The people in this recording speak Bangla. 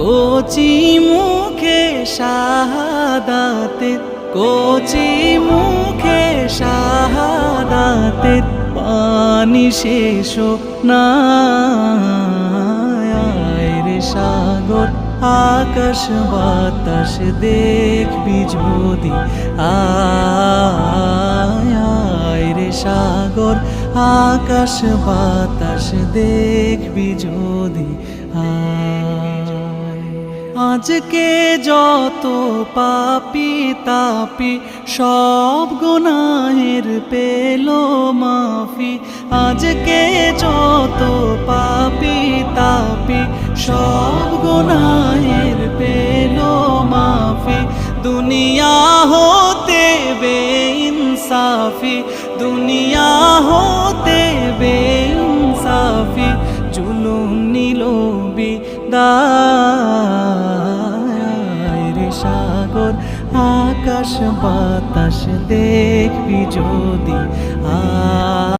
কোচি মুখে শাহাদাতের, কোচি মুখে শাহাদাতের পানি শেষ না। আয় রে সাগর আকাশ বাতাস দেখবি যদি, আয় রে সাগর আকাশ বাতাস দেখবি যদি। আজকে যত পাপী তাপি সব গুনাহের পেল মাফি, আজকে যত পাপী তাপি সব গুনাহের পেল মাফি। দুনিয়া হতে বেইনসাফি, দুনিয়া হতে বেইনসাফি, জুলুম নিল বিদায় রে সাগর আকাশ বাতাস দেখবি যদি।